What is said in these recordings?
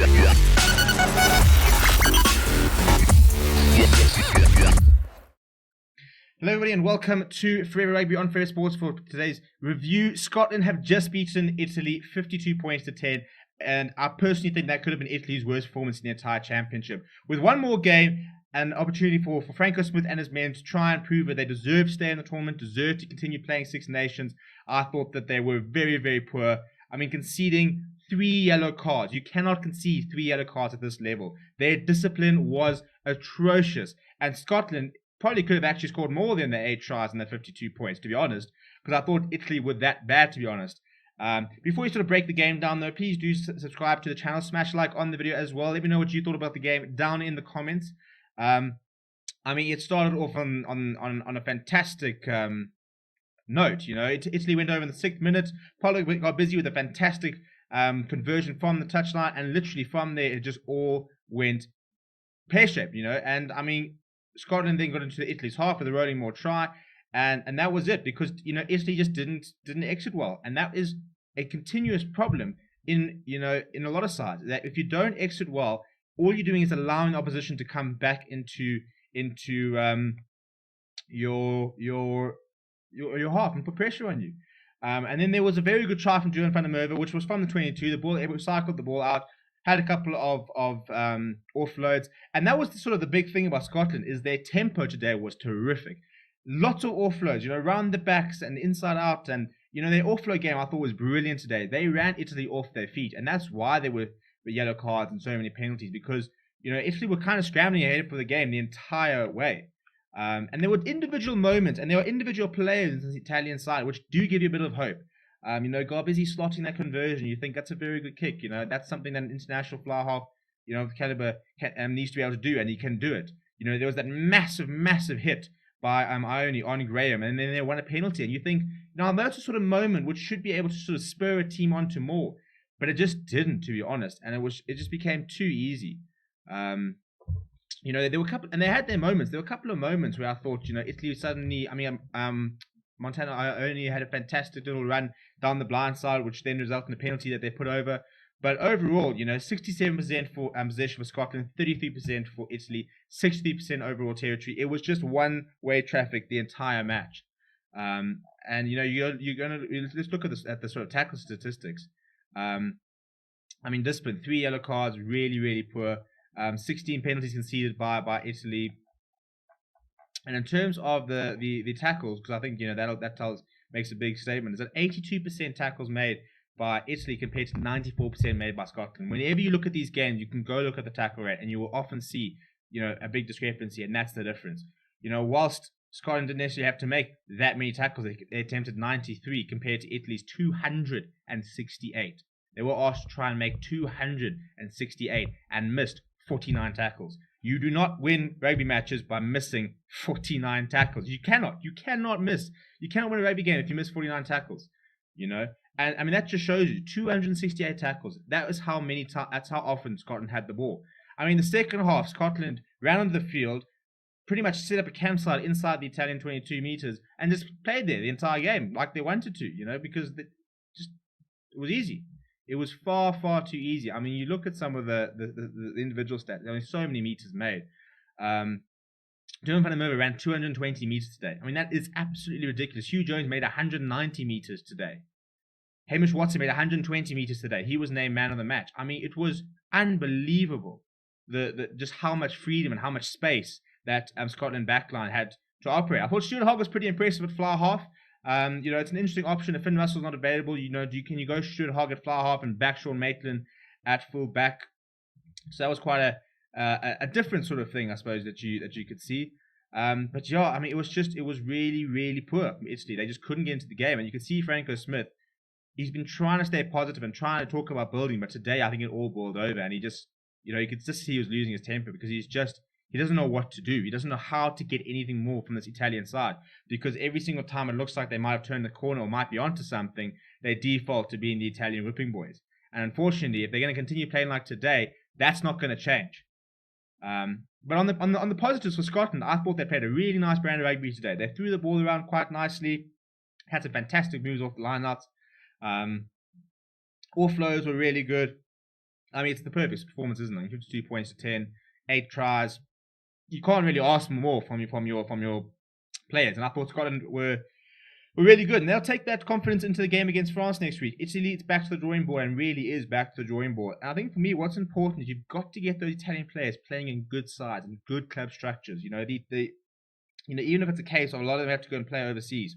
Hello everybody and welcome to Forever Rugby on Fair Sports for today's review. Scotland have just beaten Italy 52 points to 10, and I personally think that could have been Italy's worst performance in the entire championship. With one more game, an opportunity for Franco Smith and his men to try and prove that they deserve to stay in the tournament, deserve to continue playing Six Nations. I thought that they were very, very poor. I mean, conceding 3 yellow cards. You cannot concede 3 yellow cards at this level. Their discipline was atrocious, and Scotland probably could have actually scored more than the 8 tries and the 52 points, to be honest, because I thought Italy were that bad, to be honest. Before you sort of break the game down, though, please do subscribe to the channel, smash a like on the video as well. Let me know what you thought about the game down in the comments. I mean, it started off on a fantastic note. You know, Italy went over in the 6th minute. Pollock got busy with a fantastic conversion from the touchline, and literally from there, it just all went pear-shaped, you know. And I mean, Scotland then got into Italy's half with a rolling more try, and that was it, because, you know, Italy just didn't exit well, and that is a continuous problem in a lot of sides, that if you don't exit well, all you're doing is allowing opposition to come back into your half and put pressure on you. And then there was a very good try from Julian van der Merwe, which was from the 22. The ball, it cycled the ball out, had a couple of offloads, and that was sort of the big thing about Scotland, is their tempo today was terrific. Lots of offloads, you know, around the backs and inside out, and you know, their offload game I thought was brilliant today. They ran Italy off their feet, and that's why they were yellow cards and so many penalties, because, you know, Italy were kind of scrambling ahead for the game the entire way. And there were individual moments, and there were individual players in the Italian side which do give you a bit of hope. You know, Garbisi slotting that conversion, you think that's a very good kick. You know, that's something that an international fly half, you know, of caliber needs to be able to do, and he can do it. You know, there was that massive hit by Ione on Graham, and then they won a penalty, and you think, now that's a sort of moment which should be able to sort of spur a team on to more, but it just didn't, to be honest, and it just became too easy. You know, there were and they had their moments. There were a couple of moments where I thought, you know, Italy suddenly, I mean, Montana only had a fantastic little run down the blind side, which then resulted in a penalty that they put over. But overall, you know, 67% for possession for Scotland, 33% for Italy, 63% overall territory. It was just one-way traffic the entire match. And you know, let's look at the sort of tackle statistics. I mean, discipline, 3 yellow cards, really poor. 16 penalties conceded by Italy. And in terms of the tackles, because I think, you know, that makes a big statement, is that 82% tackles made by Italy compared to 94% made by Scotland. Whenever you look at these games, you can go look at the tackle rate, and you will often see, you know, a big discrepancy, and that's the difference. You know, whilst Scotland didn't necessarily have to make that many tackles, they attempted 93 compared to Italy's 268. They were asked to try and make 268 and missed 49 tackles. You do not win rugby matches by missing 49 tackles. You cannot miss. You cannot win a rugby game if you miss 49 tackles. You know, and I mean, that just shows you 268 tackles. That is how many. That's how often Scotland had the ball. I mean, the second half, Scotland ran onto the field, pretty much set up a campsite inside the Italian 22 meters, and just played there the entire game like they wanted to. You know, because it was easy. It was far too easy. I mean, you look at some of the individual stats. There were so many meters made. Julian van der Merwe ran 220 meters today. I mean, that is absolutely ridiculous. Hugh Jones made 190 meters today. Hamish Watson made 120 meters today. He was named man of the match. I mean, it was unbelievable. Just how much freedom and how much space that Scotland backline had to operate. I thought Stuart Hogg was pretty impressive at fly half. You know, it's an interesting option. If Finn Russell's not available, you know, can you go Stuart Hogg at fly half and back Sean Maitland at full back? So that was quite a different sort of thing, I suppose, that you could see. But yeah, I mean, it was really poor from Italy. They just couldn't get into the game, and you could see Franco Smith. He's been trying to stay positive and trying to talk about building, but today I think it all boiled over, and he just, you know, you could just see he was losing his temper, because he doesn't know what to do. He doesn't know how to get anything more from this Italian side, because every single time it looks like they might have turned the corner or might be onto something, they default to being the Italian whipping boys. And unfortunately, if they're going to continue playing like today, that's not going to change. But on the positives for Scotland, I thought they played a really nice brand of rugby today. They threw the ball around quite nicely, had some fantastic moves off the lineouts. Offloads were really good. I mean, it's the perfect performance, isn't it? 52 points to 10, 8 tries. You can't really ask for more from your players. And I thought Scotland were really good. And they'll take that confidence into the game against France next week. Italy, it's back to the drawing board and really is back to the drawing board. And I think for me, what's important is you've got to get those Italian players playing in good sides and good club structures. Even if it's a case of a lot of them have to go and play overseas.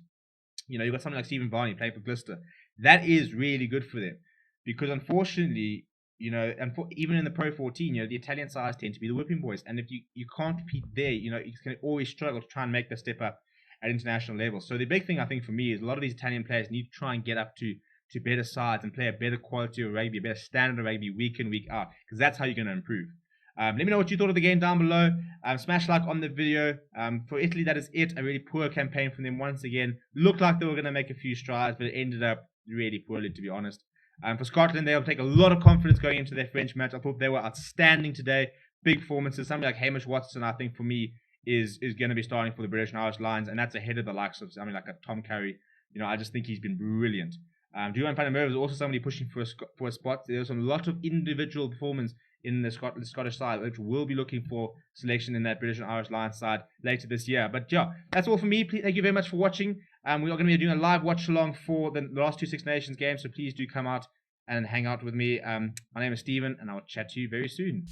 You've got something like Stephen Varney playing for Gloucester. That is really good for them. Because unfortunately, even in the Pro 14, the Italian sides tend to be the whipping boys. And if you can't compete there, you can always struggle to try and make the step up at international level. So the big thing I think for me is a lot of these Italian players need to try and get up to better sides and play a better quality of rugby, a better standard of rugby week in, week out, because that's how you're going to improve. Let me know what you thought of the game down below. Smash like on the video. For Italy, that is it. A really poor campaign from them once again. Looked like they were going to make a few strides, but it ended up really poorly, to be honest. For Scotland, they'll take a lot of confidence going into their French match. I thought they were outstanding today. Big performances. Somebody like Hamish Watson, I think, for me, is going to be starting for the British and Irish Lions, and that's ahead of the likes of somebody like a Tom Curry. I just think he's been brilliant. Duane van der Merwe is also somebody pushing for a spot. There's a lot of individual performance in the Scottish side, which we'll be looking for selection in that British and Irish Lions side later this year. But yeah, that's all for me. Thank you very much for watching. We are going to be doing a live watch along for the last 2 Six Nations games, so please do come out and hang out with me. My name is Stephen, and I will chat to you very soon.